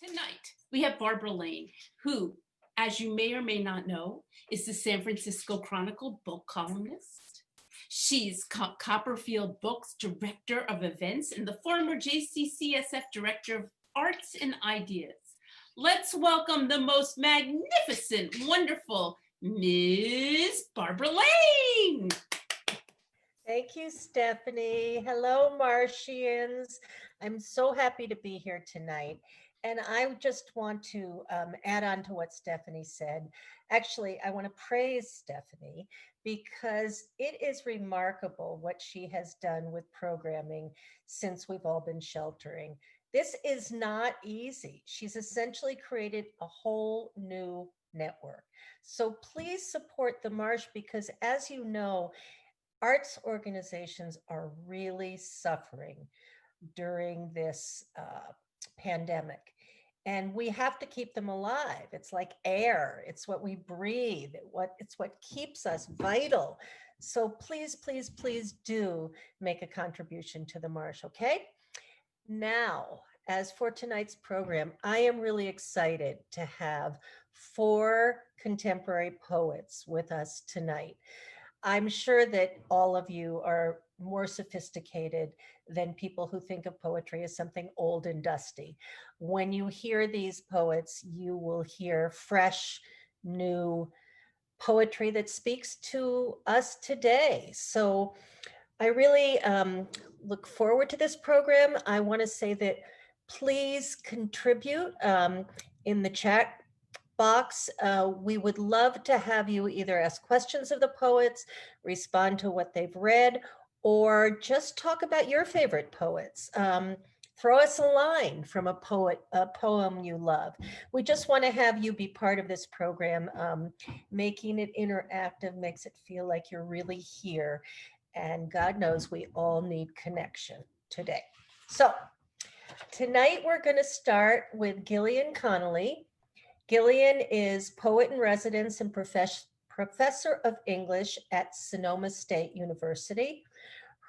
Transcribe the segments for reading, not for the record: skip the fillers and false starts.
Tonight, we have Barbara Lane, who, as you may or may not know, is the San Francisco Chronicle book columnist. She's Copperfield Books Director of Events and the former JCCSF Director of Arts and Ideas. Let's welcome the most magnificent, wonderful Ms. Barbara Lane. Thank you, Stephanie. Hello, Martians. I'm so happy to be here tonight. And I just want to add on to what Stephanie said. Actually, I want to praise Stephanie because it is remarkable what she has done with programming since we've all been sheltering. This is not easy. She's essentially created a whole new network. So please support the Marsh because, as you know, arts organizations are really suffering during this pandemic. And we have to keep them alive. It's like air. It's what we breathe. It's what keeps us vital. So please, please, please do make a contribution to the Marsh, okay? Now, as for tonight's program, I am really excited to have 4 contemporary poets with us tonight. I'm sure that all of you are more sophisticated than people who think of poetry as something old and dusty. When you hear these poets, you will hear fresh, new poetry that speaks to us today. So I really look forward to this program. I want to say that please contribute in the chat box. We would love to have you either ask questions of the poets, respond to what they've read, or just talk about your favorite poets. Throw us a line from a poem you love. We just want to have you be part of this program. Making it interactive makes it feel like you're really here. And God knows we all need connection today. So tonight we're going to start with Gillian Conoley. Gillian is poet in residence and professor of English at Sonoma State University.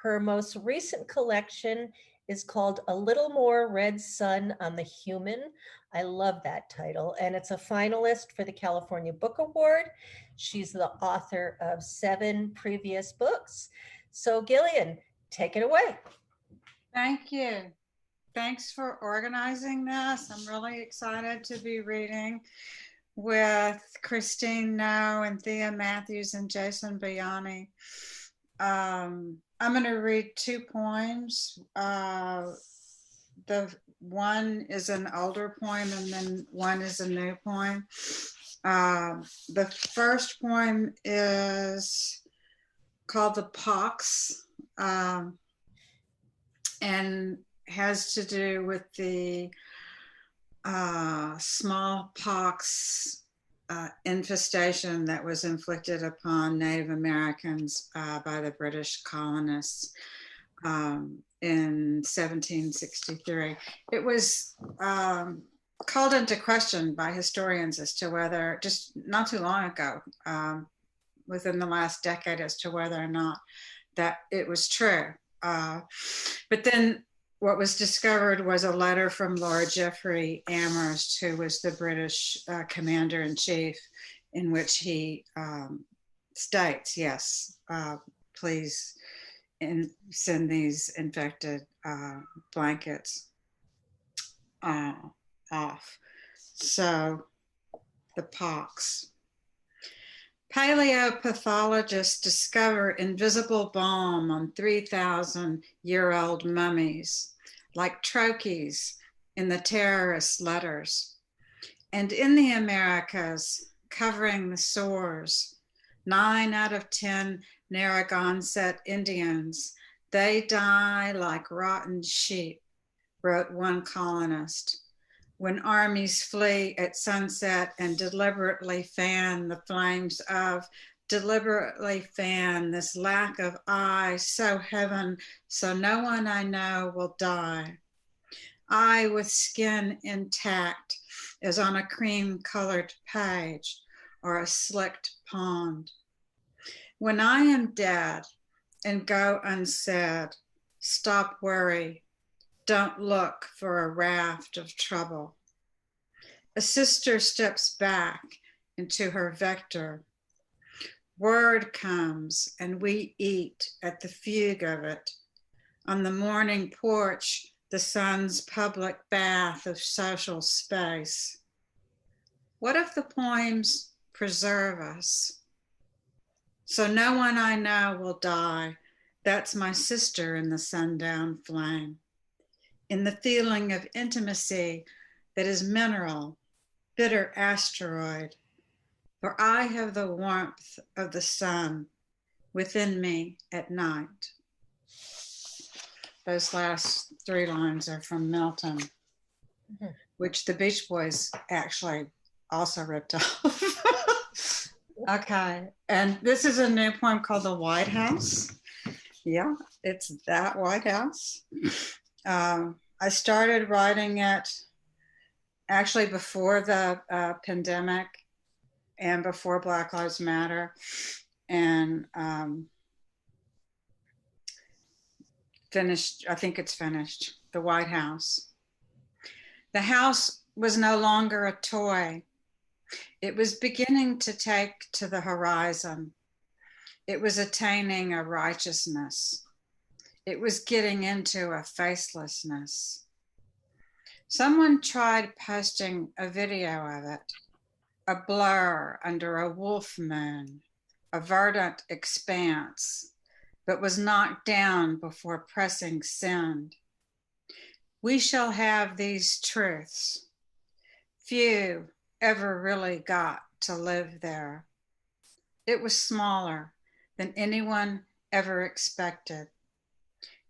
Her most recent collection is called A Little More Red Sun on the Human. I love that title, and it's a finalist for the California Book Award. She's the author of 7 previous books. So Gillian, take it away. Thank you. Thanks for organizing this. I'm really excited to be reading with Christine No and Thea Matthews and Jason Bayani. I'm going to read 2 poems. The one is an older poem and then one is a new poem. The first poem is called The Pox and has to do with the smallpox infestation that was inflicted upon Native Americans by the British colonists in 1763. It was called into question by historians as to whether, just not too long ago, within the last decade, as to whether or not that it was true. But then what was discovered was a letter from Lord Geoffrey Amherst, who was the British commander-in-chief, in which he states, yes, please send these infected blankets off. So, the pox. Paleopathologists discover invisible balm on 3,000-year-old mummies, like trochees in the terrorist letters. And in the Americas, covering the sores, 9 out of 10 Narragansett Indians, they die like rotten sheep, wrote one colonist. When armies flee at sunset and deliberately fan the flames of, deliberately fan this lack of eye, so heaven, so no one I know will die. I with skin intact as on a cream-colored page or a slicked pond. When I am dead and go unsaid, stop worry, don't look for a raft of trouble. A sister steps back into her vector. Word comes and we eat at the fugue of it. On the morning porch, the sun's public bath of social space. What if the poems preserve us? So no one I know will die. That's my sister in the sundown flame. In the feeling of intimacy that is mineral, bitter asteroid. For I have the warmth of the sun within me at night. Those last 3 lines are from Milton, which the Beach Boys actually also ripped off. Okay, and this is a new poem called The White House. Yeah, it's that White House. I started writing it actually before the pandemic and before Black Lives Matter, and finished, I think it's finished, The White House. The house was no longer a toy. It was beginning to take to the horizon. It was attaining a righteousness. It was getting into a facelessness. Someone tried posting a video of it, a blur under a wolf moon, a verdant expanse, but was knocked down before pressing send. We shall have these truths. Few ever really got to live there. It was smaller than anyone ever expected.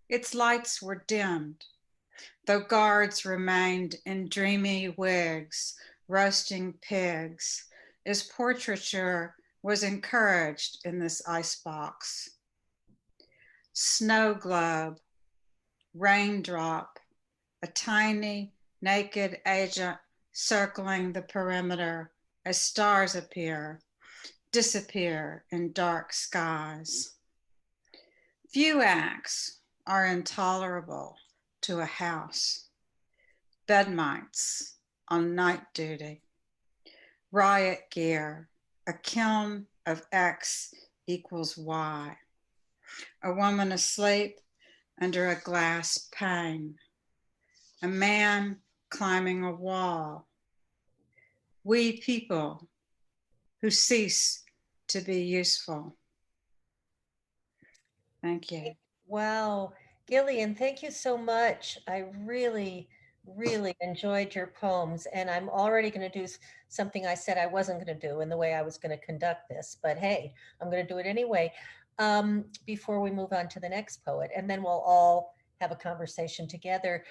Its lights were dimmed, though guards remained in dreamy wigs, roasting pigs, as portraiture was encouraged in this icebox. Snow globe, raindrop, a tiny naked agent circling the perimeter as stars appear, disappear in dark skies. Few acts are intolerable to a house. Bed mites on night duty, riot gear, a kiln of X equals Y, a woman asleep under a glass pane, a man climbing a wall. We people who cease to be useful. Thank you. Wow. Gillian, thank you so much. I really, really enjoyed your poems. And I'm already going to do something I said I wasn't going to do in the way I was going to conduct this. But hey, I'm going to do it anyway before we move on to the next poet. And then we'll all have a conversation together.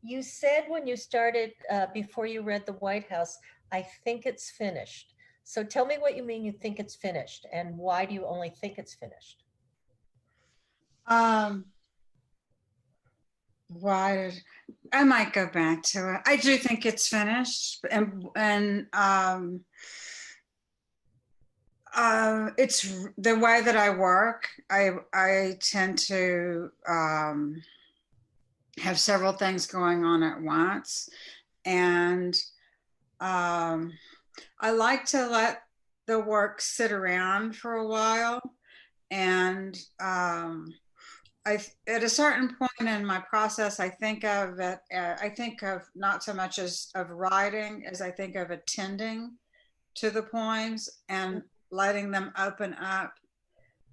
You said when you started, before you read The White House, I think it's finished. So tell me what you mean you think it's finished, and why do you only think it's finished? Why I might go back to it. I do think it's finished, and it's the way that I work. I tend to have several things going on at once, and I like to let the work sit around for a while, and at a certain point in my process, I think of it. I think of not so much as of writing as I think of attending to the poems and letting them open up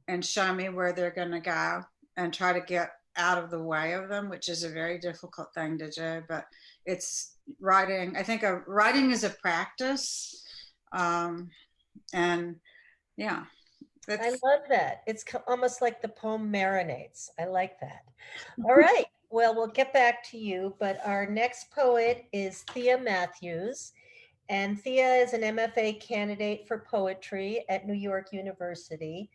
and show me where they're going to go, and try to get out of the way of them, which is a very difficult thing to do. But it's writing. I think of writing as a practice, and yeah. I love that. It's almost like the poem marinates. I like that. All right. Well, we'll get back to you, but our next poet is Thea Matthews. And Thea is an MFA candidate for poetry at New York University.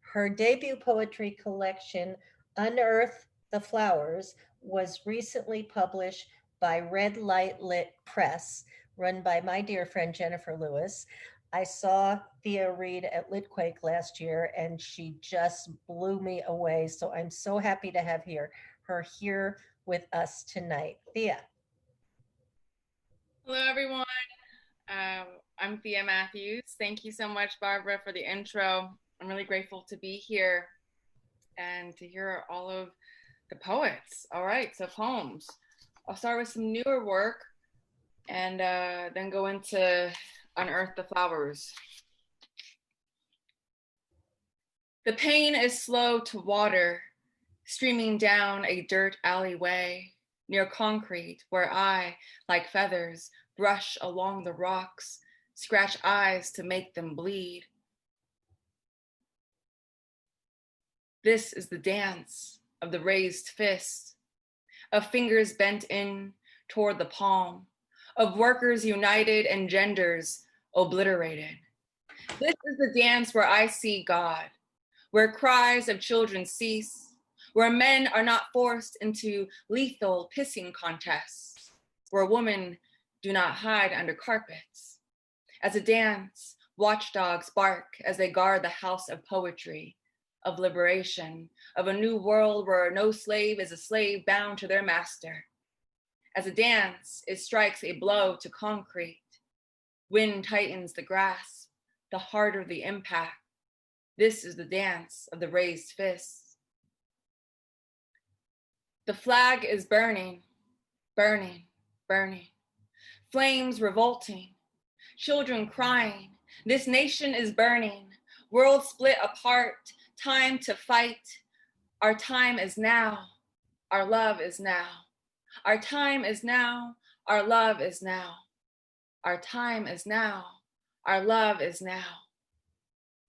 Her debut poetry collection, Unearth the Flowers, was recently published by Red Light Lit Press, run by my dear friend Jennifer Lewis. I saw Thea read at Litquake last year, and she just blew me away. So I'm so happy to have her here with us tonight. Thea. Hello, everyone. I'm Thea Matthews. Thank you so much, Barbara, for the intro. I'm really grateful to be here and to hear all of the poets. All right, so poems. I'll start with some newer work and then go into Unearth the Flowers. The pain is slow to water, streaming down a dirt alleyway near concrete where I, like feathers, brush along the rocks, scratch eyes to make them bleed. This is the dance of the raised fist, of fingers bent in toward the palm, of workers united and genders obliterated. This is the dance where I see God, where cries of children cease, where men are not forced into lethal pissing contests, where women do not hide under carpets. As a dance, watchdogs bark as they guard the house of poetry, of liberation, of a new world where no slave is a slave bound to their master. As a dance, it strikes a blow to concrete. Wind tightens the grasp, the harder the impact. This is the dance of the raised fists. The flag is burning, burning, burning. Flames revolting, children crying. This nation is burning, world split apart, time to fight. Our time is now, our love is now. Our time is now, our love is now. Our time is now, our love is now.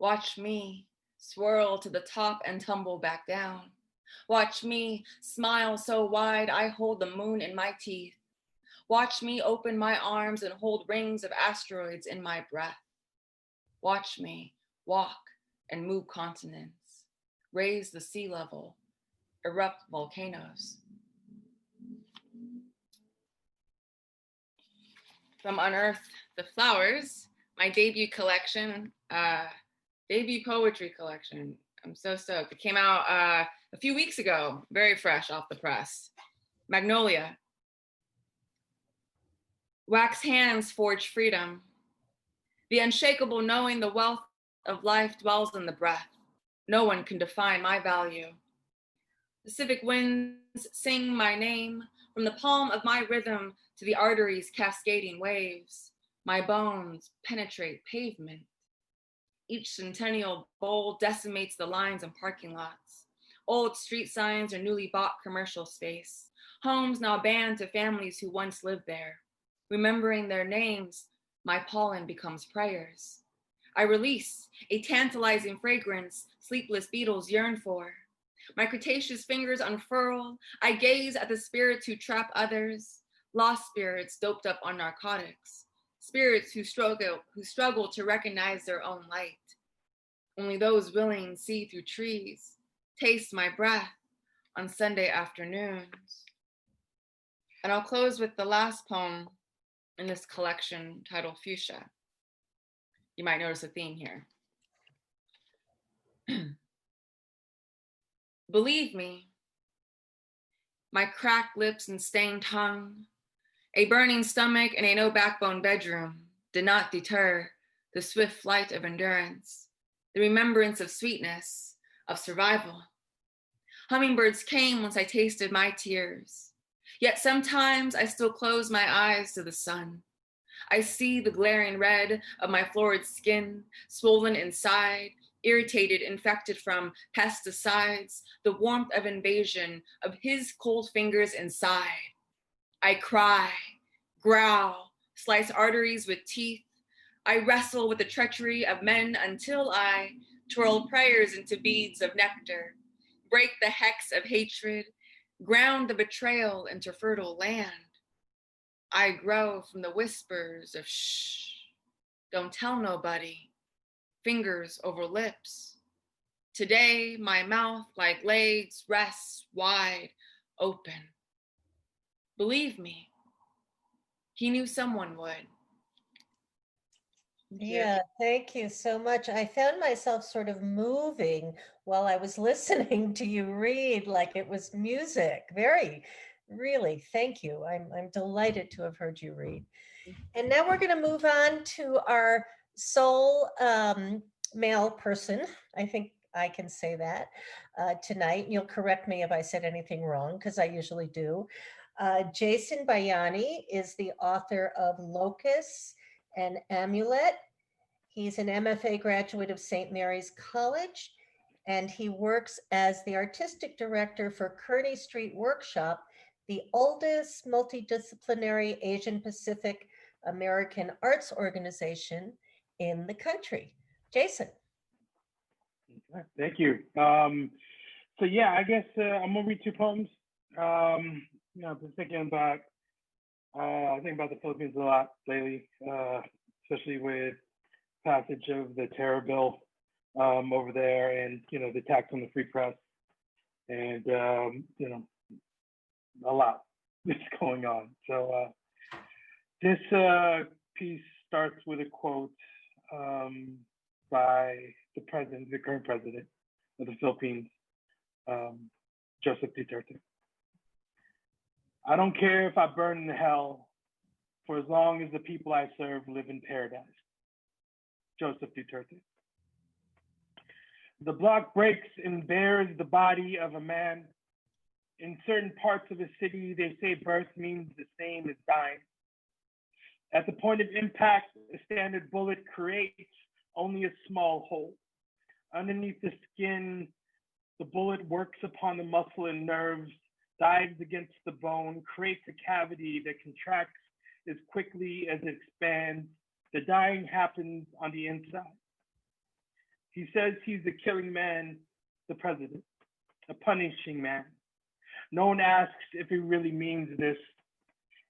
Watch me swirl to the top and tumble back down. Watch me smile so wide I hold the moon in my teeth. Watch me open my arms and hold rings of asteroids in my breath. Watch me walk and move continents, raise the sea level, erupt volcanoes. From Unearth the Flowers, my debut collection, debut poetry collection. I'm so stoked. It came out a few weeks ago, very fresh off the press. Magnolia. Wax hands forge freedom. The unshakable knowing the wealth of life dwells in the breath. No one can define my value. The civic winds sing my name from the palm of my rhythm to the arteries cascading waves. My bones penetrate pavement. Each centennial bowl decimates the lines and parking lots. Old street signs are newly bought commercial space. Homes now banned to families who once lived there. Remembering their names, my pollen becomes prayers. I release a tantalizing fragrance sleepless beetles yearn for. My Cretaceous fingers unfurl. I gaze at the spirits who trap others, lost spirits doped up on narcotics, spirits who struggle to recognize their own light. Only those willing see through trees, taste my breath on Sunday afternoons. And I'll close with the last poem in this collection titled Fuchsia. You might notice a theme here. Believe me, my cracked lips and stained tongue, a burning stomach and a no backbone bedroom did not deter the swift flight of endurance, the remembrance of sweetness, of survival. Hummingbirds came once I tasted my tears, yet sometimes I still close my eyes to the sun. I see the glaring red of my florid skin, swollen inside, irritated, infected from pesticides, the warmth of invasion of his cold fingers inside. I cry, growl, slice arteries with teeth. I wrestle with the treachery of men until I twirl prayers into beads of nectar, break the hex of hatred, ground the betrayal into fertile land. I grow from the whispers of shh, don't tell nobody, fingers over lips. Today, my mouth like legs rests wide open. Believe me, he knew someone would. Yeah, thank you so much. I found myself sort of moving while I was listening to you read like it was music. Really, thank you. I'm delighted to have heard you read. And now we're going to move on to our sole male person. I think I can say that tonight. You'll correct me if I said anything wrong, because I usually do. Jason Bayani is the author of Locus and Amulet. He's an MFA graduate of St. Mary's College, and he works as the artistic director for Kearney Street Workshop, the oldest multidisciplinary Asian Pacific American arts organization in the country. Jason. Thank you. So yeah, I guess I'm gonna read two poems. I've been thinking about the Philippines a lot lately, especially with passage of the terror bill over there, and the attacks on the free press, and a lot is going on. So this piece starts with a quote by the current president of the Philippines, Joseph Duterte. I don't care if I burn in hell, for as long as the people I serve live in paradise. Joseph Duterte. The block breaks and bears the body of a man. In certain parts of the city, they say birth means the same as dying. At the point of impact, a standard bullet creates only a small hole. Underneath the skin, the bullet works upon the muscle and nerves, dives against the bone, creates a cavity that contracts as quickly as it expands. The dying happens on the inside. He says he's a killing man, the president, a punishing man. No one asks if he really means this.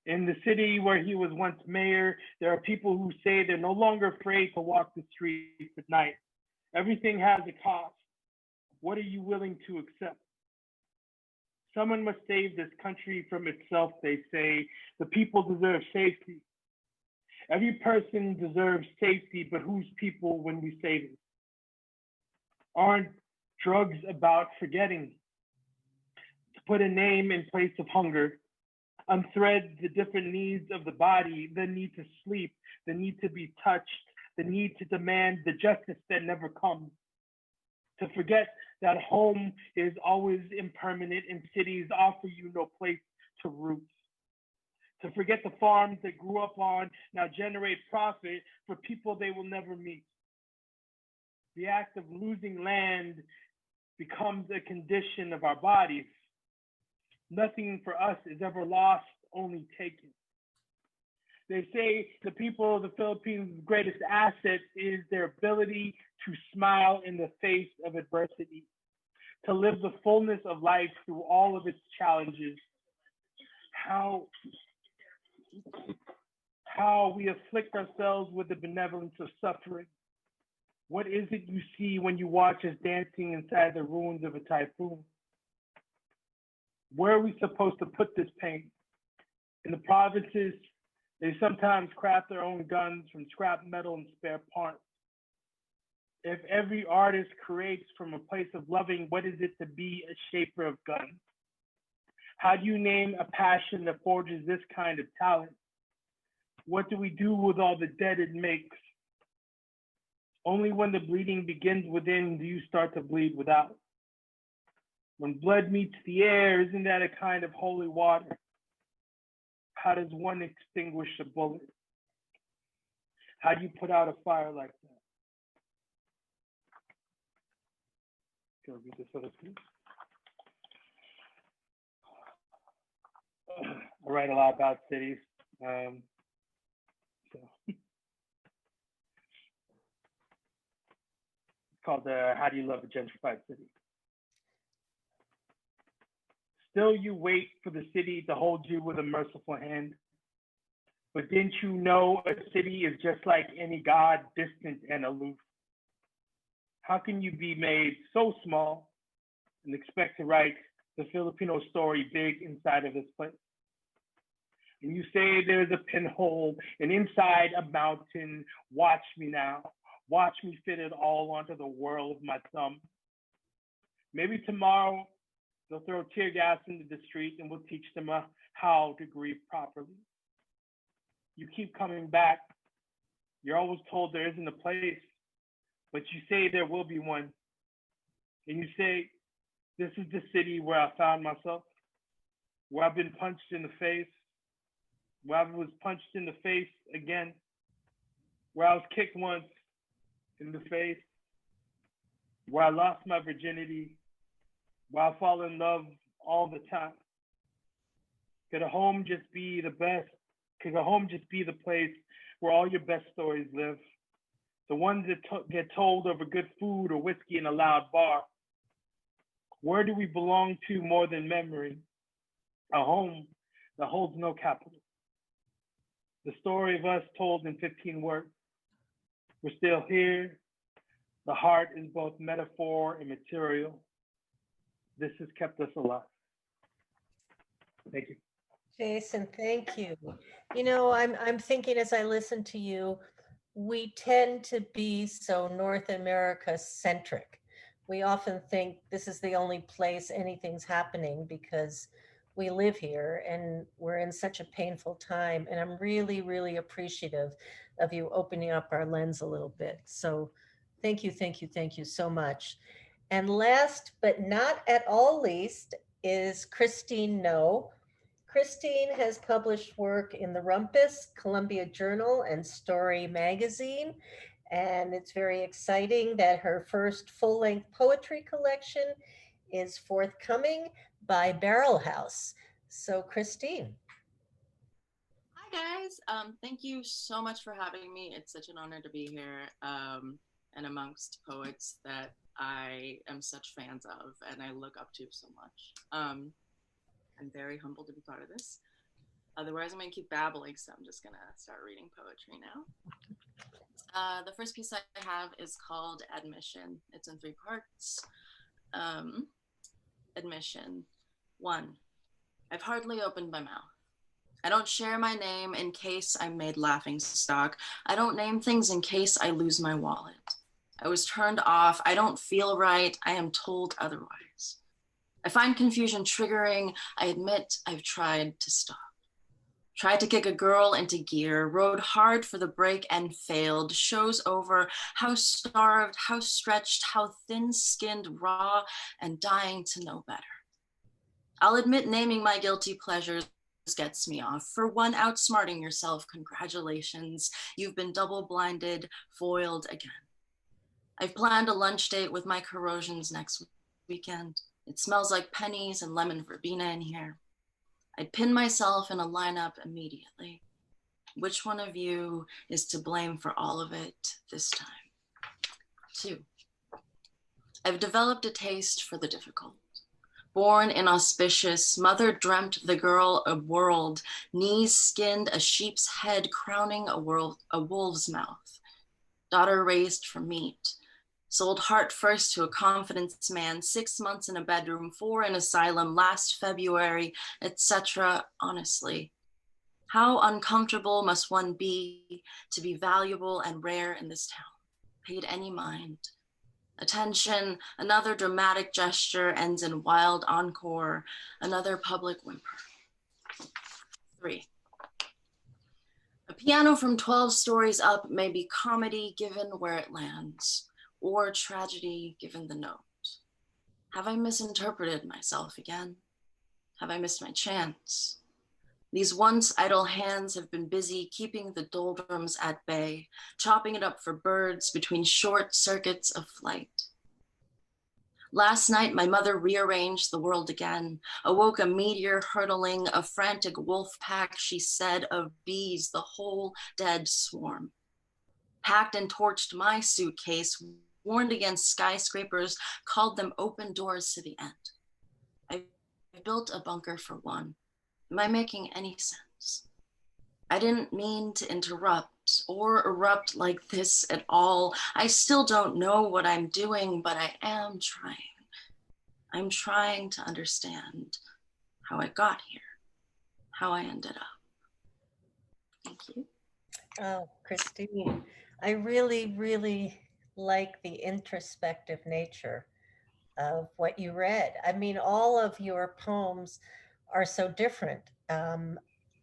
In the city where he was once mayor, there are people who say they're no longer afraid to walk the streets at night. Everything has a cost. What are you willing to accept? Someone must save this country from itself, they say. The people deserve safety. Every person deserves safety, but whose people when we say this? Aren't drugs about forgetting? To put a name in place of hunger, unthread the different needs of the body, the need to sleep, the need to be touched, the need to demand the justice that never comes. To forget that home is always impermanent and cities offer you no place to root. To forget the farms that grew up on now generate profit for people they will never meet. The act of losing land becomes a condition of our bodies. Nothing for us is ever lost, only taken. They say the people of the Philippines' greatest asset is their ability to smile in the face of adversity, to live the fullness of life through all of its challenges. How we afflict ourselves with the benevolence of suffering. What is it you see when you watch us dancing inside the ruins of a typhoon? Where are we supposed to put this pain? In the provinces, they sometimes craft their own guns from scrap metal and spare parts. If every artist creates from a place of loving, what is it to be a shaper of guns? How do you name a passion that forges this kind of talent? What do we do with all the dead it makes? Only when the bleeding begins within do you start to bleed without. When blood meets the air, isn't that a kind of holy water? How does one extinguish a bullet? How do you put out a fire like that? Can I read this other piece? I write a lot about cities. It's called How Do You Love a Gentrified City? Still you wait for the city to hold you with a merciful hand. But didn't you know a city is just like any god, distant and aloof? How can you be made so small and expect to write the Filipino story big inside of this place? And you say there's a pinhole and inside a mountain, watch me now. Watch me fit it all onto the whirl of my thumb. Maybe tomorrow they'll throw tear gas into the street and we'll teach them how to grieve properly. You keep coming back. You're always told there isn't a place, but you say there will be one. And you say, this is the city where I found myself, where I've been punched in the face, where I was punched in the face again, where I was kicked once in the face, where I lost my virginity, where I fall in love all the time. Could a home just be the best? Could a home just be the place where all your best stories live? The ones that get told over good food or whiskey in a loud bar. Where do we belong to more than memory? A home that holds no capital. The story of us told in 15 words. We're still here. The heart is both metaphor and material. This has kept us alive. Thank you. Jason, thank you. You know, I'm thinking as I listen to you, we tend to be so North America centric. We often think this is the only place anything's happening because we live here and we're in such a painful time. And I'm really, really appreciative of you opening up our lens a little bit. So thank you, thank you, thank you so much. And last but not at all least is Christine No. Christine has published work in the Rumpus, Columbia Journal, and Story Magazine. And it's very exciting that her first full-length poetry collection is forthcoming by Barrel House. So Christine. Hi guys, thank you so much for having me. It's such an honor to be here and amongst poets that I am such fans of and I look up to so much. I'm very humbled to be part of this. Otherwise, I'm going to keep babbling, so I'm just going to start reading poetry now. The first piece I have is called Admission. It's in 3 parts. Admission. 1. I've hardly opened my mouth. I don't share my name in case I'm made laughing stock. I don't name things in case I lose my wallet. I was turned off. I don't feel right. I am told otherwise. I find confusion triggering. I admit I've tried to stop. Tried to kick a girl into gear, rode hard for the break and failed. Shows over, how starved, how stretched, how thin-skinned, raw, and dying to know better. I'll admit naming my guilty pleasures gets me off. For one, outsmarting yourself, congratulations. You've been double-blinded, foiled again. I've planned a lunch date with my corrosions next weekend. It smells like pennies and lemon verbena in here. I'd pin myself in a lineup immediately. Which one of you is to blame for all of it this time? 2. I've developed a taste for the difficult. Born inauspicious, mother dreamt the girl a world, knees skinned a sheep's head crowning a wolf's mouth. Daughter raised for meat. Sold heart first to a confidence man, 6 months in a bedroom, 4 in asylum, last February, etc. Honestly, how uncomfortable must one be to be valuable and rare in this town? Paid any mind? Attention, another dramatic gesture ends in wild encore, another public whimper. 3. A piano from 12 stories up may be comedy given where it lands, or tragedy given the note. Have I misinterpreted myself again? Have I missed my chance? These once idle hands have been busy keeping the doldrums at bay, chopping it up for birds between short circuits of flight. Last night, my mother rearranged the world again, awoke a meteor hurtling, a frantic wolf pack, she said, of bees, the whole dead swarm. Packed and torched my suitcase, warned against skyscrapers, called them open doors to the end. I built a bunker for one. Am I making any sense? I didn't mean to interrupt or erupt like this at all. I still don't know what I'm doing, but I am trying. I'm trying to understand how I got here, how I ended up. Thank you. Oh, Christine, I really, really like the introspective nature of what you read. I mean, all of your poems are so different.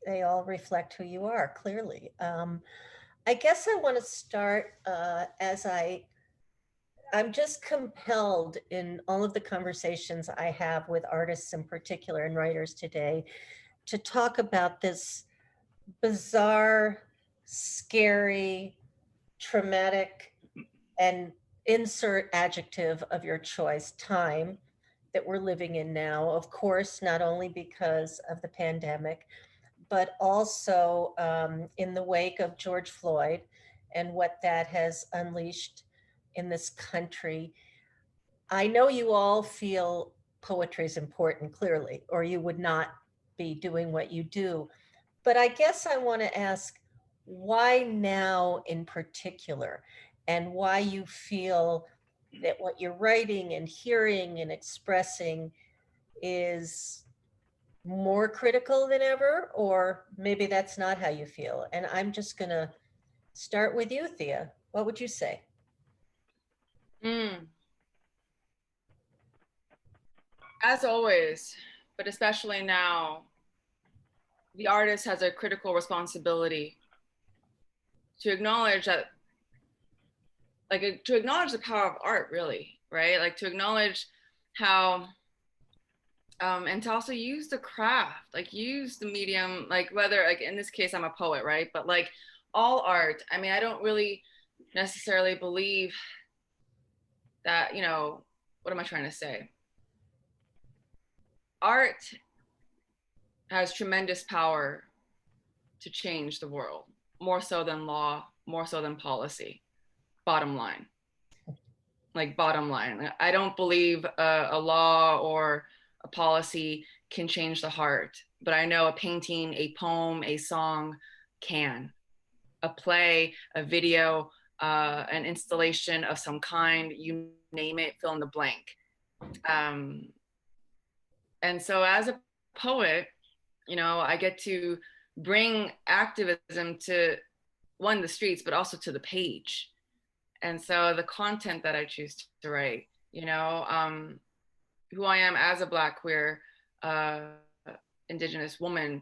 They all reflect who you are, clearly. I guess I want to start as I'm just compelled in all of the conversations I have with artists in particular and writers today to talk about this bizarre, scary, traumatic, and insert adjective of your choice, time that we're living in now. Of course, not only because of the pandemic, but also in the wake of George Floyd and what that has unleashed in this country. I know you all feel poetry is important, clearly, or you would not be doing what you do. But I guess I want to ask why now in particular, and why you feel that what you're writing and hearing and expressing is more critical than ever, or maybe that's not how you feel. And I'm just going to start with you, Thea. What would you say? As always, but especially now, the artist has a critical responsibility to acknowledge that, like, to acknowledge the power of art, really, right? Like, to acknowledge how, and to also use the craft, like, use the medium, like, whether, like, in this case, I'm a poet, right? But, like, all art, I mean, I don't really necessarily believe that, you know, what am I trying to say? Art has tremendous power to change the world, more so than law, more so than policy. Bottom line. Like, bottom line. I don't believe a law or a policy can change the heart, but I know a painting, a poem, a song can. A play, a video, an installation of some kind, you name it, fill in the blank. And so as a poet, you know, I get to bring activism to, one, the streets, but also to the page. And so the content that I choose to write, you know, who I am as a Black, queer, Indigenous woman,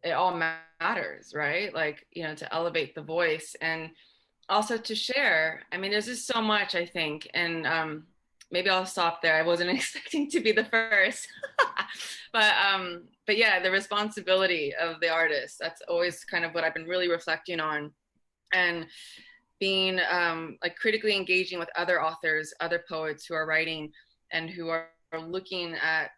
it all matters, right? Like, you know, to elevate the voice and also to share. I mean, there's just so much, I think. And maybe I'll stop there. I wasn't expecting to be the first. But yeah, the responsibility of the artist, that's always kind of what I've been really reflecting on. And being like critically engaging with other authors, other poets who are writing and who are looking at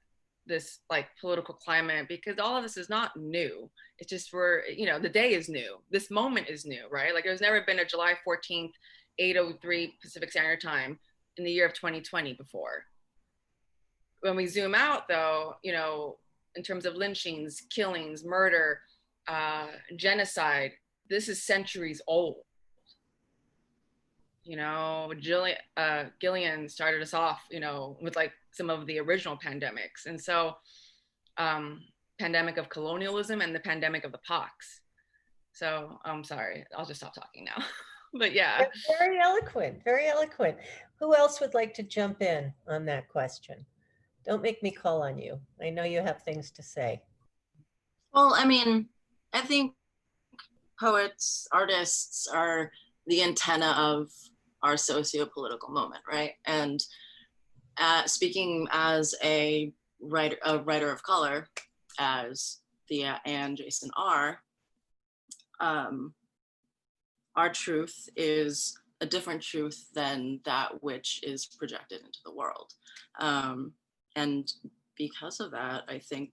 this like political climate, because all of this is not new. It's just you know, the day is new. This moment is new, right? Like, there's never been a July 14th, 8:03 Pacific Standard Time in the year of 2020 before. When we zoom out, though, you know, in terms of lynchings, killings, murder, genocide, this is centuries old. You know, Gillian started us off, you know, with like some of the original pandemics. And so pandemic of colonialism and the pandemic of the pox. So I'm sorry, I'll just stop talking now. But yeah. Very eloquent, very eloquent. Who else would like to jump in on that question? Don't make me call on you. I know you have things to say. Well, I mean, I think poets, artists are the antenna of our socio-political moment, right? And speaking as a writer of color, as Thea and Jason are, our truth is a different truth than that which is projected into the world. And because of that, I think,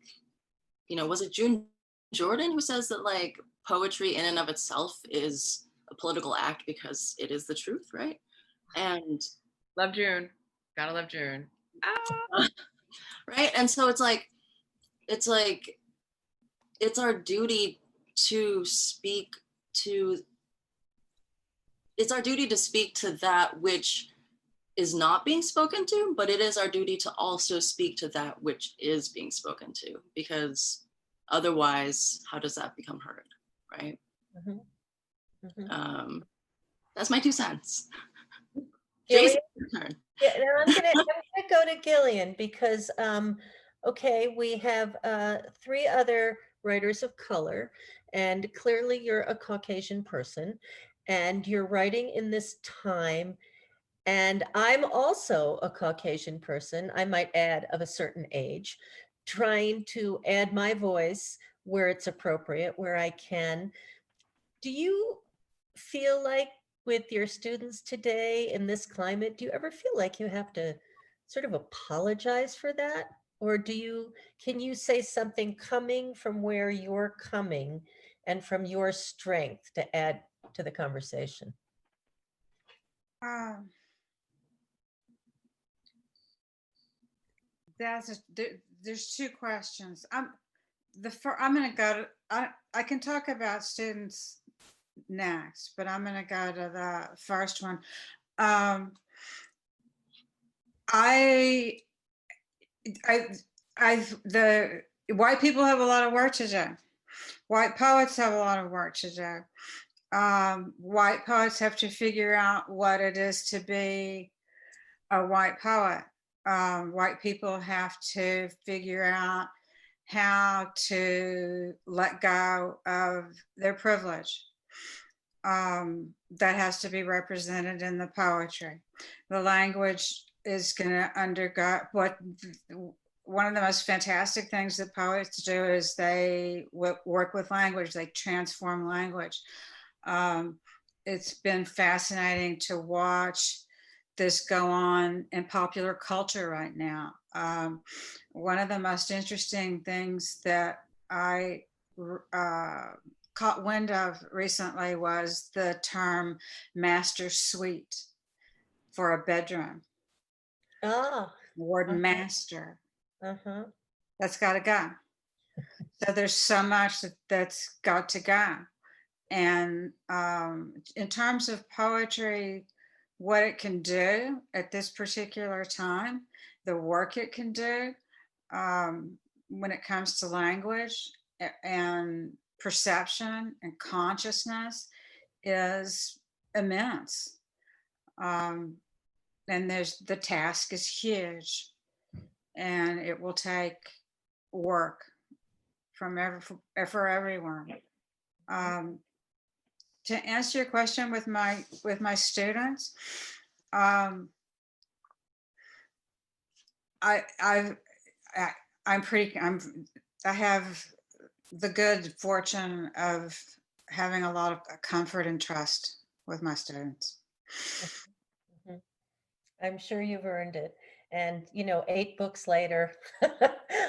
you know, was it June Jordan who says that like poetry in and of itself is a political act because it is the truth, right? And love June, gotta love June. Right. And so it's our duty to speak to that which is not being spoken to, but it is our duty to also speak to that which is being spoken to, because otherwise, how does that become heard, right? Mm-hmm. Mm-hmm. That's my 2 cents. Gillian? Yeah, I'm gonna go to Gillian because, Okay, we have three other writers of color, and clearly you're a Caucasian person, and you're writing in this time. And I'm also a Caucasian person, I might add, of a certain age, trying to add my voice where it's appropriate, where I can. Do you feel like with your students today in this climate, do you ever feel like you have to sort of apologize for that? Or can you say something coming from where you're coming and from your strength to add to the conversation? Um, there's two questions. I'm going to go to, I can talk about students next, but I'm going to go to the first one. The white people have a lot of work to do. White poets have a lot of work to do. White poets have to figure out what it is to be a white poet. White people have to figure out how to let go of their privilege. That has to be represented in the poetry. The language is going to undergo one of the most fantastic things that poets do is they work with language, they transform language. It's been fascinating to watch this go on in popular culture right now. One of the most interesting things that I caught wind of recently was the term master suite for a bedroom. Ah. The word master. Uh-huh. That's got to go. So there's so much that's got to go. And in terms of poetry, what it can do at this particular time, the work it can do when it comes to language and perception and consciousness is immense. And the task is huge, and it will take work for everyone. To answer your question with my students, I'm I have the good fortune of having a lot of comfort and trust with my students. Mhm. I'm sure you've earned it. And, 8 books later,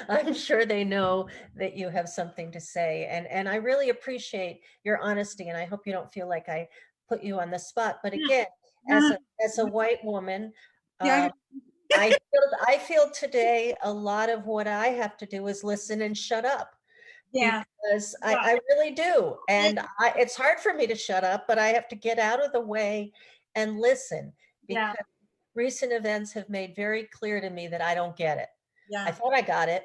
I'm sure they know that you have something to say. And I really appreciate your honesty. And I hope you don't feel like I put you on the spot. But again, as a white woman, Yeah. I feel today a lot of what I have to do is listen and shut up. Yeah. Because I really do. And it's hard for me to shut up, but I have to get out of the way and listen, because recent events have made very clear to me that I don't get it. Yeah. I thought I got it,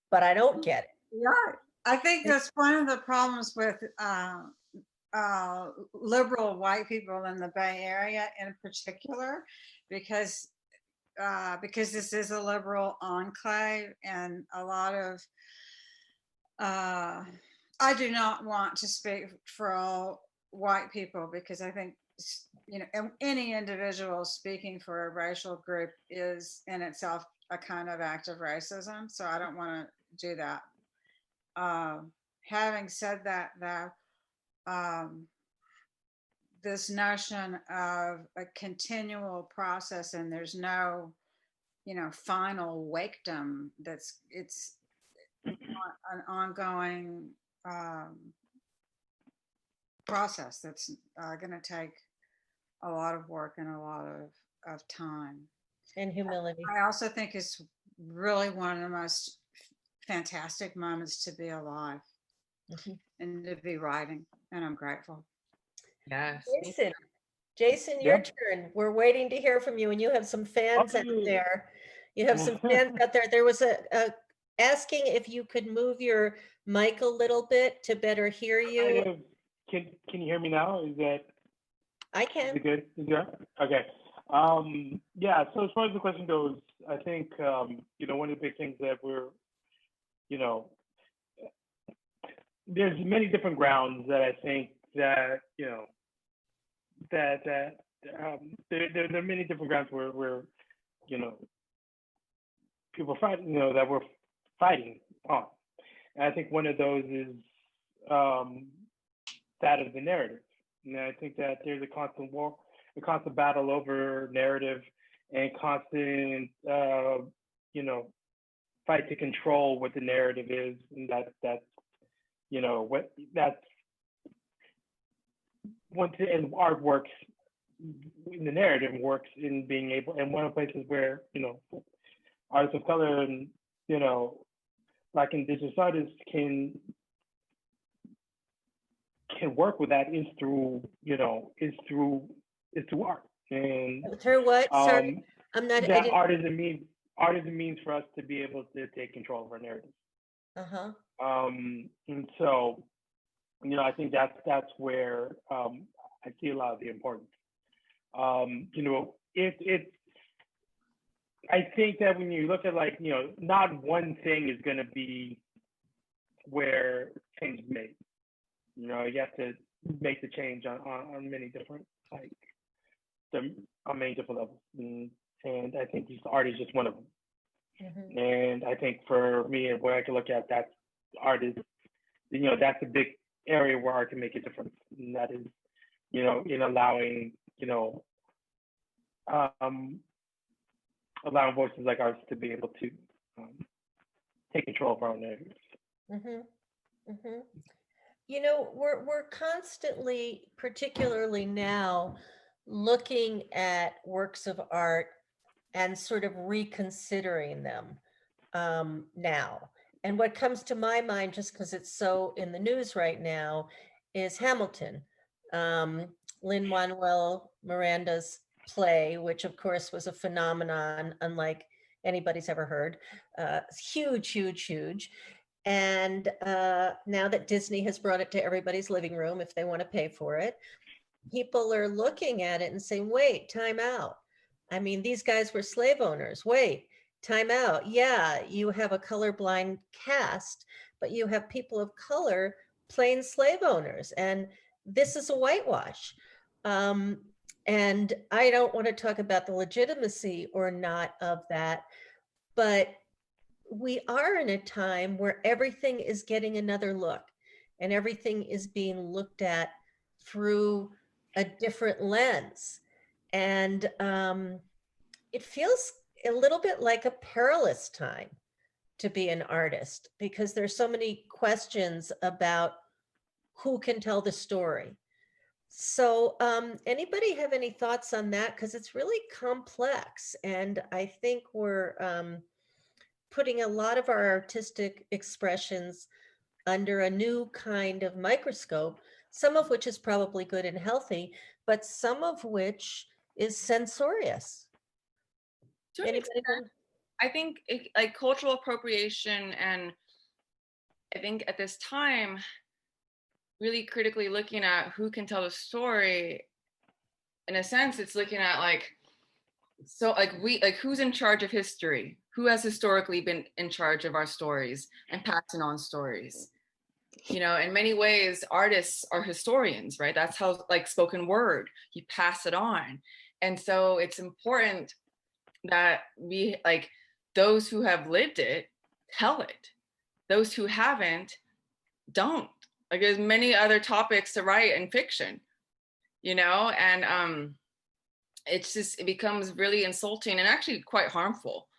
but I don't get it. Yeah. I think that's one of the problems with liberal white people in the Bay Area in particular, because this is a liberal enclave, and a lot of I do not want to speak for all white people, because I think any individual speaking for a racial group is in itself a kind of act of racism, so I don't want to do that. Having said that, though, this notion of a continual process, and there's no final wakedom, it's an ongoing process that's going to take a lot of work and a lot of time and humility. I also think it's really one of the most fantastic moments to be alive and to be writing, and I'm grateful. Yes. Jason, your turn. We're waiting to hear from you, and you have some fans out there. There was a asking if you could move your mic a little bit to better hear you. Can you hear me now? Is that? I can. Is it good? Is it okay? Yeah. So as far as the question goes, I think one of the big things that we're you know, there's many different grounds that I think that, you know, that there are many different grounds where you know, people fight, you know, that we're fighting on. And I think one of those is that of the narrative. And I think that there's a constant war, a constant battle over narrative, and constant, you know, fight to control what the narrative is, and that's, you know, what that's once in art works, in the narrative works in being able, and one of the places where, you know, artists of color and, you know, like indigenous artists can work with that is through, you know, is through art. And Through what? Sorry, I'm not. that art is a means for us to be able to take control of our narrative. Uh-huh. And so, you know, I think that's where I see a lot of the importance. You know, I think that when you look at, like, you know, not one thing is going to be where change is made. You know, you have to make the change on many different, like, on many different levels. And I think art is just one of them. Mm-hmm. And I think for me, where I can look at that, art is, you know, that's a big area where art can make a difference. And that is, you know, in allowing, you know, allowing voices like ours to be able to take control of our own narratives. Mm-hmm. Mm-hmm. You know, we're constantly, particularly now, looking at works of art and sort of reconsidering them now. And what comes to my mind, just because it's so in the news right now, is Hamilton, Lin-Manuel Miranda's play, which of course was a phenomenon unlike anybody's ever heard. Huge, huge, huge. And now that Disney has brought it to everybody's living room, if they want to pay for it, people are looking at it and saying, wait, time out. I mean, these guys were slave owners. Wait, time out. Yeah, you have a colorblind cast, but you have people of color playing slave owners. And this is a whitewash. And I don't want to talk about the legitimacy or not of that, but we are in a time where everything is getting another look and everything is being looked at through a different lens. And it feels a little bit like a perilous time to be an artist because there's so many questions about who can tell the story. So anybody have any thoughts on that? Because it's really complex. And I think we're putting a lot of our artistic expressions under a new kind of microscope, some of which is probably good and healthy, but some of which is censorious. I think like cultural appropriation, and I think at this time, really critically looking at who can tell the story, in a sense, it's looking at like, so like who's in charge of history? Who has historically been in charge of our stories and passing on stories? You know, in many ways, artists are historians, right? That's how, like, spoken word, you pass it on. And so it's important that we, like, those who have lived it, tell it. Those who haven't, don't. Like, there's many other topics to write in fiction, you know? And it becomes really insulting and actually quite harmful.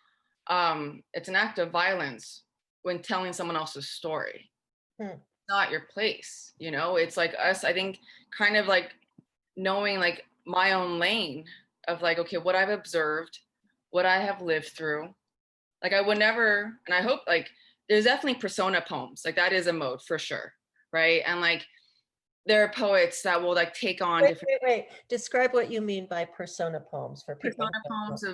It's an act of violence when telling someone else's story. Not your place, you know? It's like us, I think, kind of like knowing like my own lane of like, okay, what I've observed, what I have lived through. Like I would never, and I hope, like, there's definitely persona poems, like that is a mode for sure, right? And like there are poets that will like take on Wait. Describe what you mean by persona poems for people. Persona poems of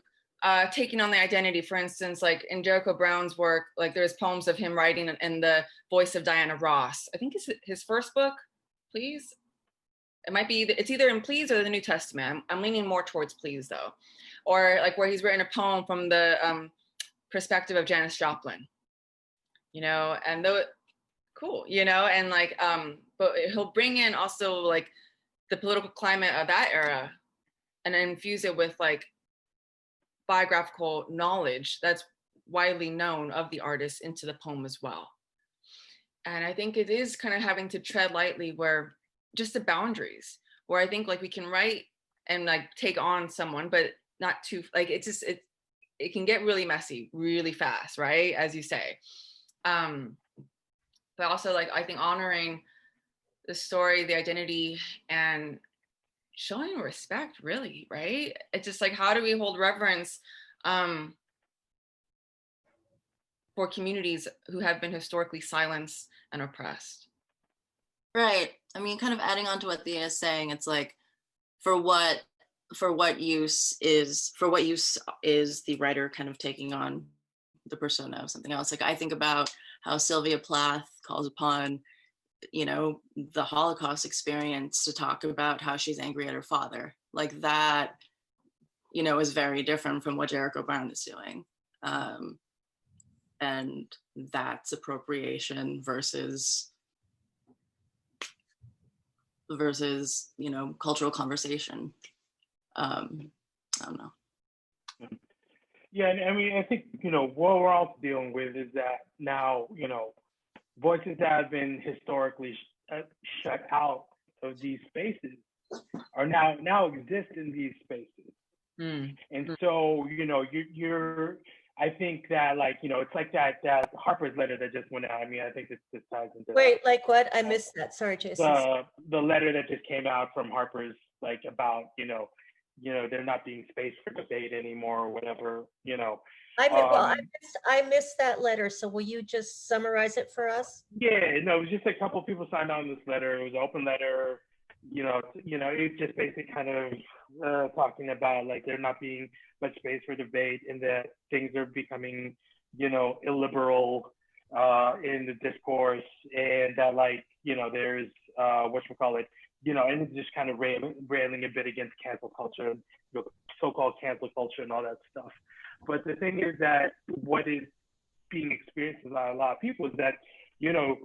taking on the identity. For instance, like in Jericho Brown's work, like there's poems of him writing in the voice of Diana Ross. I think it's his first book, Please. It might be, it's either in Please or the New Testament. I'm leaning more towards Please though. Or like where he's written a poem from the perspective of Janis Joplin. you know, and though cool, you know, and like but he'll bring in also like the political climate of that era and infuse it with like biographical knowledge that's widely known of the artist into the poem as well. And I think it is kind of having to tread lightly where just the boundaries, where I think like we can write and like take on someone, but not too, like it's just, it can get really messy really fast, right? As you say. But also like, I think honoring the story, the identity, and showing respect, really, right? It's just like, how do we hold reverence for communities who have been historically silenced and oppressed? Right. I mean, kind of adding on to what Thea is saying, it's like, for what use is the writer kind of taking on the persona of something else? Like, I think about how Sylvia Plath calls upon, you know, the Holocaust experience to talk about how she's angry at her father. Like that, you know, is very different from what Jericho Brown is doing. And that's appropriation versus, you know, cultural conversation. I don't know. Yeah, and I mean, I think, you know, what we're also dealing with is that now, you know, voices that have been historically shut out of these spaces are now exist in these spaces. And so, you know, you're I think that, like, you know, it's like that Harper's letter that just went out. I mean, I think this ties into Wait, like what? I missed that. Sorry, Jason. The letter that just came out from Harper's, like, about, you know, there not being space for debate anymore or whatever, you know. I missed that letter. So will you just summarize it for us? Yeah, no, it was just a couple of people signed on this letter. It was an open letter. You know, it just basically kind of talking about like there not being much space for debate and that things are becoming, you know, illiberal in the discourse, and that, like, you know, there's whatchamacallit, you know, and it's just kind of railing a bit against cancel culture, you know, so-called cancel culture and all that stuff. But the thing is that what is being experienced by a lot of people is that, you know,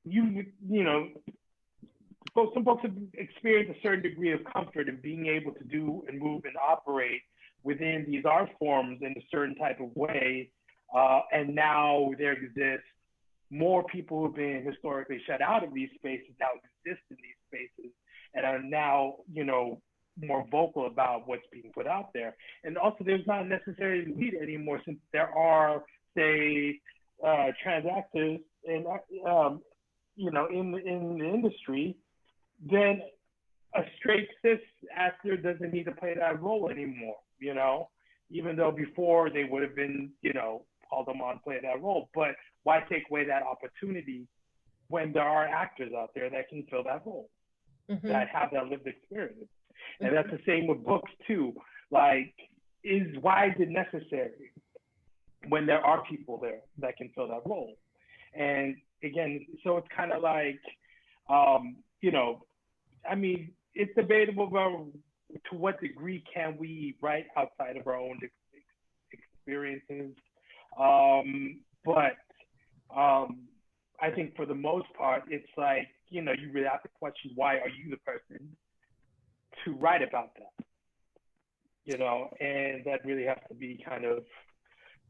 you know, some folks have experienced a certain degree of comfort in being able to do and move and operate within these art forms in a certain type of way. And now there exists more people who have been historically shut out of these spaces now exist in these spaces and are now, you know, more vocal about what's being put out there. And also there's not necessarily a need anymore, since there are, say, trans actors and, you know, in the industry, then a straight cis actor doesn't need to play that role anymore, you know, even though before they would have been, you know, called them on to play that role. But why take away that opportunity when there are actors out there that can fill that role, that have that lived experience? And that's the same with books too. Like, why is it necessary when there are people there that can fill that role? And again, so it's kind of like, you know, I mean, it's debatable about to what degree can we write outside of our own experiences. But I think for the most part, it's like, you know, you really have to question, why are you the person to write about that? You know, and that really has to be kind of,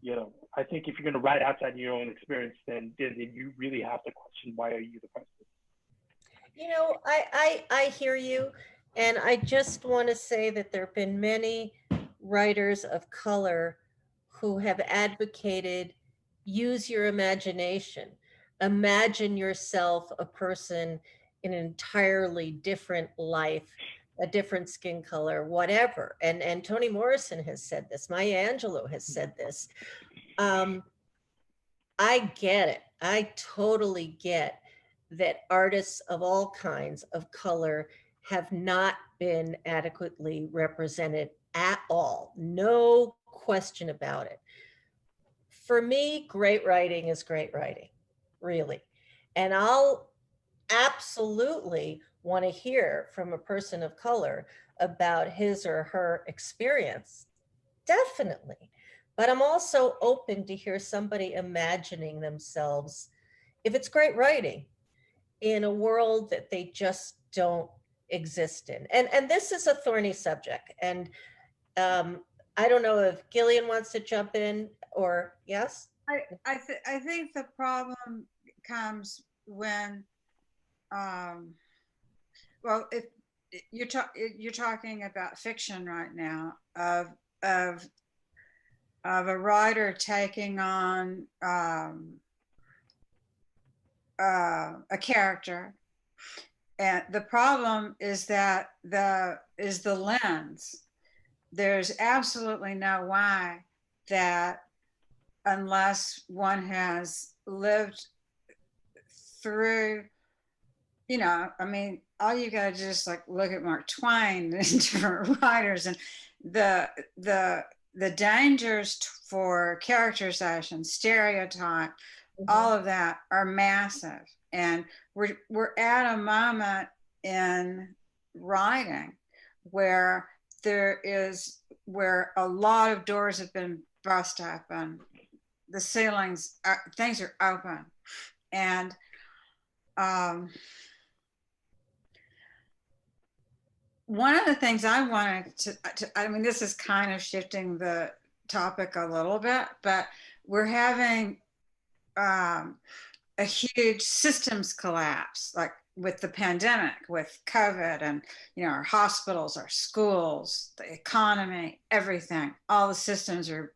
you know, I think if you're going to write outside your own experience, then you really have to question, why are you the person? You know, I hear you. And I just want to say that there have been many writers of color who have advocated use your imagination. Imagine yourself a person in an entirely different life, a different skin color, whatever. And Toni Morrison has said this. Maya Angelou has said this. I get it. I totally get that artists of all kinds of color have not been adequately represented at all. No question about it. For me, great writing is great writing, really. And I'll absolutely want to hear from a person of color about his or her experience. Definitely. but I'm also open to hear somebody imagining themselves, if it's great writing, in a world that they just don't exist in. And this is a thorny subject. And I don't know if Gillian wants to jump in or yes? I think the problem comes when, well, if you're talking about fiction right now of a writer taking on a character, and the problem is that the lens. There's absolutely no way that unless one has lived through, I mean, all you got to do is like look at Mark Twain and different writers, and the dangers for characterization, stereotype, all of that are massive. And we're at a moment in writing where where a lot of doors have been bust open, the ceilings, things are open, and one of the things I wanted to, I mean, this is kind of shifting the topic a little bit, but we're having a huge systems collapse, like with the pandemic, with COVID, and our hospitals, our schools, the economy, everything, all the systems are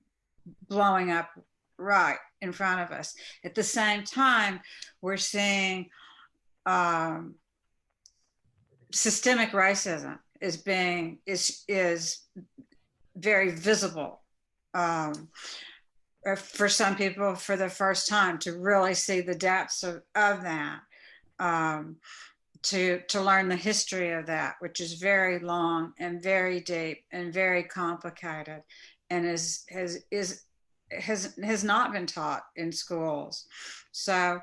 blowing up right in front of us. At the same time, we're seeing systemic racism is very visible for some people for the first time, to really see the depths of that, to learn the history of that, which is very long and very deep and very complicated, and has not been taught in schools. So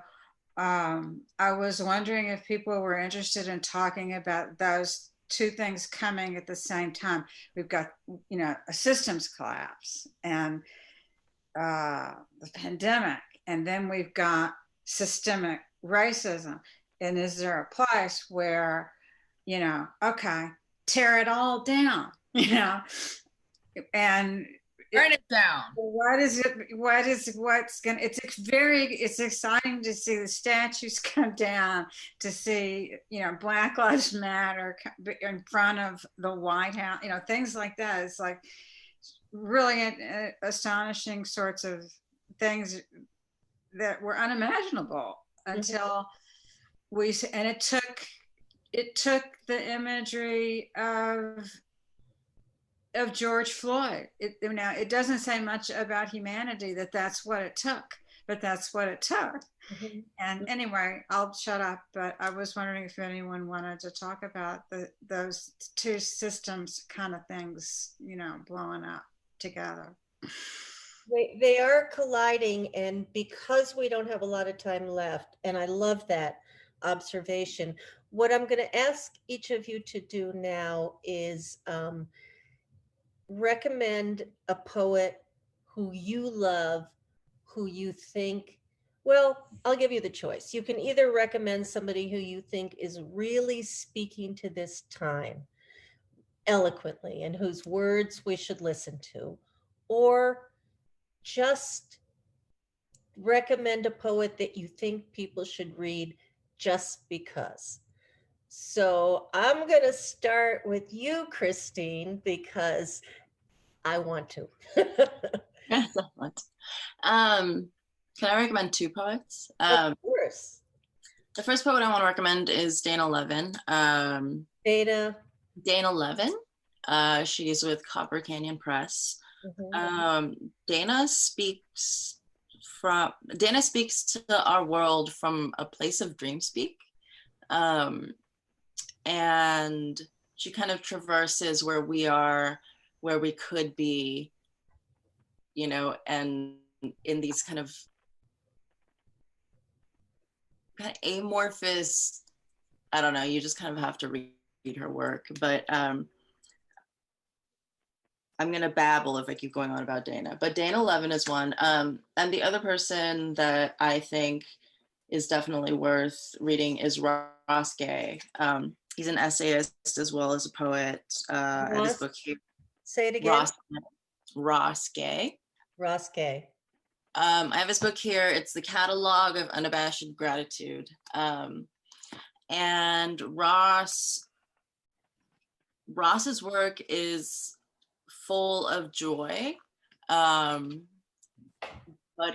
I was wondering if people were interested in talking about those two things coming at the same time. We've got, a systems collapse and the pandemic, and then we've got systemic racism. And is there a place where, okay, tear it all down, and burn it down. It's exciting to see the statues come down, to see, Black Lives Matter in front of the White House, things like that. It's like really astonishing sorts of things that were unimaginable until and it took the imagery of George Floyd. It doesn't say much about humanity that's what it took, but that's what it took. And anyway, I'll shut up, but I was wondering if anyone wanted to talk about those two systems kind of things, blowing up together. They are colliding, and because we don't have a lot of time left, and I love that observation, what I'm going to ask each of you to do now is recommend a poet who you love, who you think, well, I'll give you the choice. You can either recommend somebody who you think is really speaking to this time eloquently and whose words we should listen to, or just recommend a poet that you think people should read just because. So I'm going to start with you, Christine, because I want to. Excellent. Can I recommend two poets? Of course. The first poet I want to recommend is Dana Levin. Dana Levin. She's with Copper Canyon Press. Dana speaks to our world from a place of dream speak. And she kind of traverses where we are, where we could be, and in these kind of amorphous, I don't know, you just kind of have to read her work. But I'm gonna babble if I keep going on about Dana, but Dana Levin is one. And the other person that I think is definitely worth reading is Ross Gay. He's an essayist as well as a poet. And his book here, Say it again. Ross Gay. Ross Gay. I have his book here. It's the Catalog of Unabashed Gratitude. And Ross's work is full of joy, but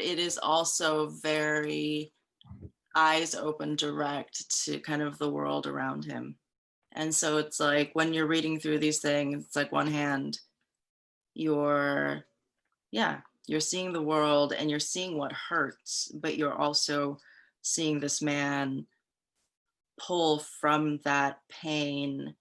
it is also very eyes open, direct to kind of the world around him. And so it's like when you're reading through these things, it's like one hand, you're seeing the world and you're seeing what hurts, but you're also seeing this man pull from that pain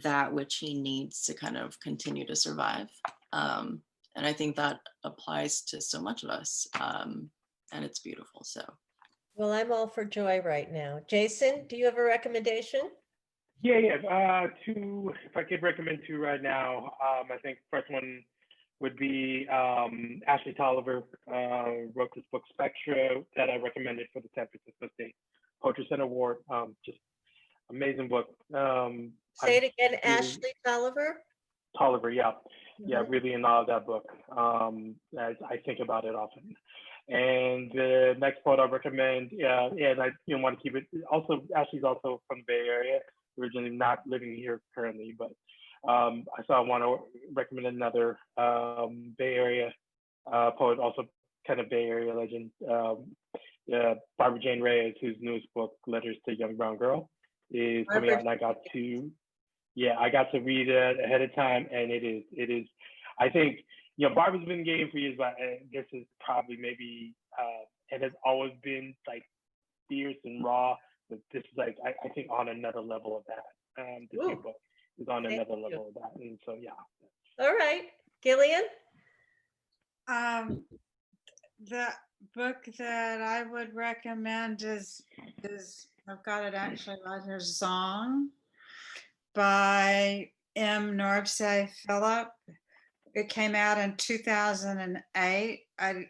that which he needs to kind of continue to survive. And I think that applies to so much of us. And it's beautiful. So. Well, I'm all for joy right now. Jason, do you have a recommendation? Yeah. Two, if I could recommend two right now, I think first one would be Ashley Tolliver wrote this book, Spectra, that I recommended for the San Francisco State Poetry Center Award. Just amazing book. Say it again, Ashley Tolliver? Tolliver, yeah. Yeah, really in awe of that book. I think about it often. And the next poet I recommend, and I want to keep it, also, Ashley's also from the Bay Area, originally not living here currently, but I want to recommend another Bay Area poet, also kind of Bay Area legend, Barbara Jane Reyes, whose newest book, Letters to a Young Brown Girl, is coming out, and I got to read it ahead of time, and it is, I think, Barbara's been in the game for years, but this is probably maybe, it has always been like fierce and raw, but this is like, I think on another level of that. This new book is on another level of that, and so, yeah. All right, Gillian? The book that I would recommend is I've got it actually right here, Zong by M. Norbse Philip. It came out in 2008. I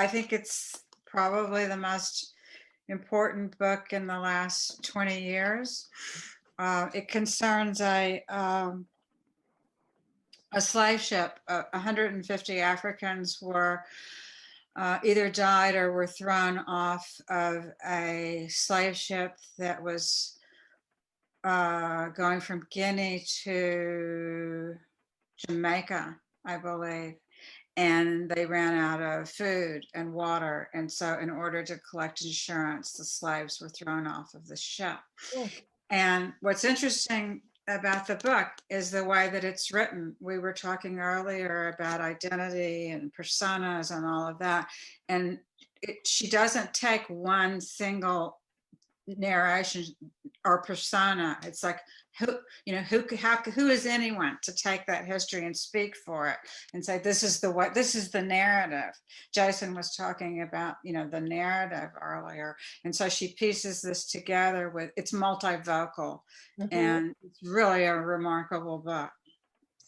think it's probably the most important book in the last 20 years. It concerns a slave ship. 150 Africans were either died or were thrown off of a slave ship that was going from Guinea to Jamaica, I believe. And they ran out of food and water. And so in order to collect insurance, the slaves were thrown off of the ship. Oh. And what's interesting about the book is the way that it's written. We were talking earlier about identity and personas and all of that. And she doesn't take one single narration or persona. It's like, who is anyone to take that history and speak for it and say, this is the narrative. Jason was talking about, the narrative earlier. And so she pieces this together it's multivocal, and it's really a remarkable book.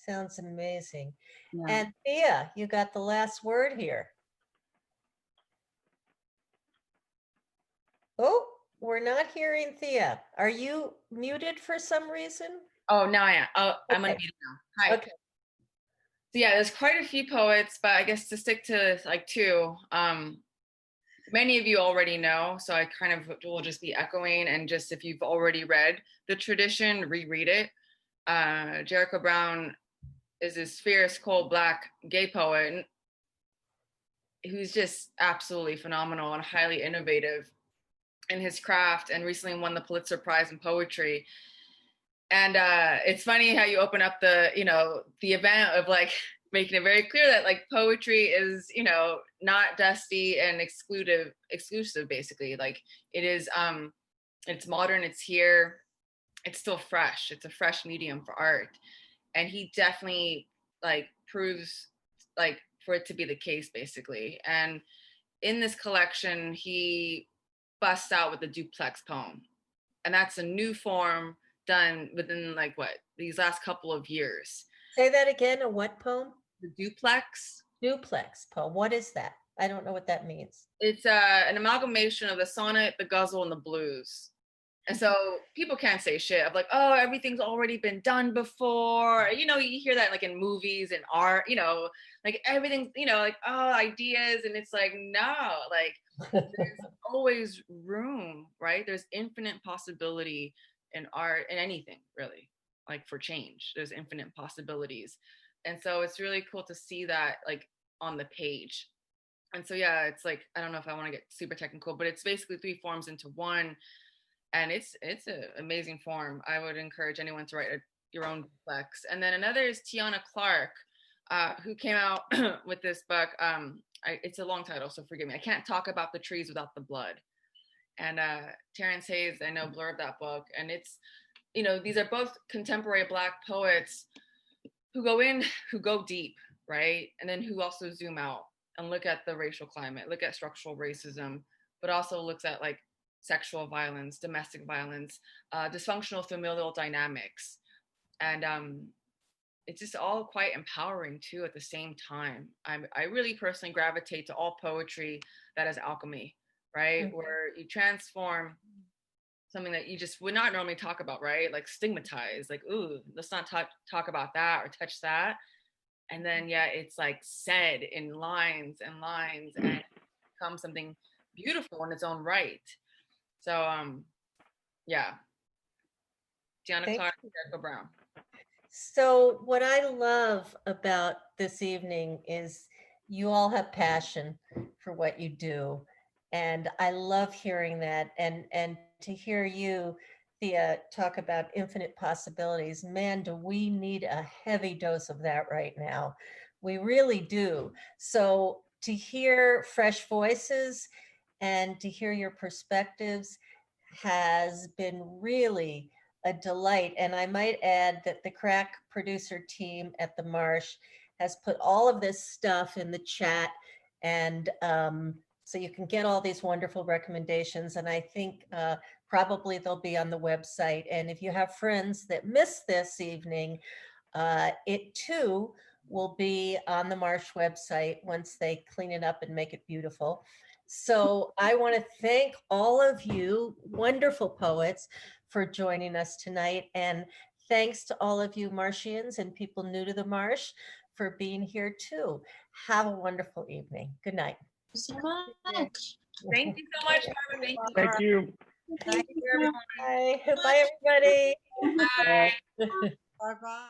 Sounds amazing. Yeah. And Thea, you got the last word here. Oh, we're not hearing Thea. Are you muted for some reason? Oh, now I am. Oh, I'm Okay. unmuted now. Hi. Okay. So yeah, there's quite a few poets, but I guess to stick to like two, many of you already know, so I kind of will just be echoing, and just if you've already read the tradition, reread it. Jericho Brown is this fierce, cold, black, gay poet who's just absolutely phenomenal and highly innovative in his craft, and recently won the Pulitzer Prize in poetry. And it's funny how you open up the event of like making it very clear that like poetry is, not dusty and exclusive basically. Like it is, it's modern, it's here, it's still fresh. It's a fresh medium for art. And he definitely like proves like for it to be the case basically. And in this collection, he busts out with the duplex poem. And that's a new form done within like these last couple of years. Say that again, a what poem? The duplex. Duplex poem. What is that? I don't know what that means. It's an amalgamation of the sonnet, the ghazal, and the blues. And so people can't say shit of like, oh, everything's already been done before. You know, you hear that like in movies and art, you know, like everything's, you know, like, oh, ideas. And it's like, no, like there's always room, right? There's infinite possibility in art and anything really, like for change. There's infinite possibilities. And so it's really cool to see that like on the page. And so, yeah, it's like, I don't know if I want to get super technical, but it's basically 3 forms into one. And it's an amazing form. I would encourage anyone to write your own duplex. And then another is Tiana Clark, who came out with this book. It's a long title, so forgive me. I can't talk about the trees without the blood. And Terrence Hayes, I know, blurbed that book. And it's, you know, these are both contemporary Black poets who go deep, right? And then who also zoom out and look at the racial climate, look at structural racism, but also looks at like sexual violence, domestic violence, dysfunctional familial dynamics. And it's just all quite empowering too at the same time. I really personally gravitate to all poetry that is alchemy, right? Mm-hmm. Where you transform something that you just would not normally talk about, right? Like stigmatize, like, ooh, let's not talk about that or touch that. And then, yeah, it's like said in lines and it becomes something beautiful in its own right. So, yeah. Tiana Clark, Jericho Brown. So what I love about this evening is you all have passion for what you do. And I love hearing that. And to hear you, Thea, talk about infinite possibilities, man, do we need a heavy dose of that right now? We really do. So to hear fresh voices and to hear your perspectives has been really a delight. And I might add that the crack producer team at the Marsh has put all of this stuff in the chat. And so you can get all these wonderful recommendations. And I think probably they'll be on the website. And if you have friends that missed this evening, it too will be on the Marsh website once they clean it up and make it beautiful. So I want to thank all of you wonderful poets for joining us tonight. And thanks to all of you Marshians and people new to the Marsh for being here too. Have a wonderful evening. Good night. So much. Thank you so much, Carmen. Thank you. Thank you, everyone. Bye. Bye, everybody. Bye. Bye-bye.